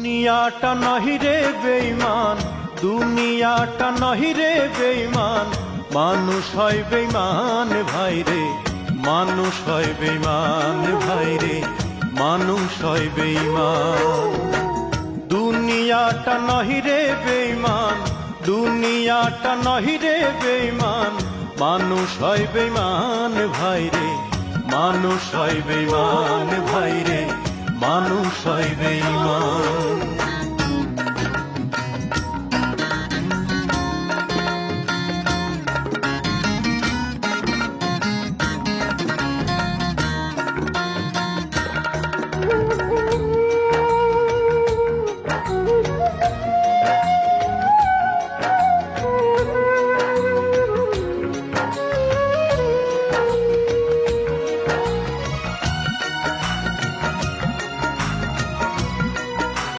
দুনিয়াটা নহি রে বেঈমান, দুনিয়াটা নহি রে বেঈমান, মানুষ হয় বেঈমান ভাই রে, মানুষ হয় বেঈমান ভাই রে, মানুষ হয় বেঈমান। দুনিয়াটা নহি রে বেঈমান, দুনিয়াটা নহি রে বেঈমান, মানুষ হয় বেঈমান ভাই রে, মানুষ হয় বেঈমান ভাই রে, মানুষ হয় বেঈমান।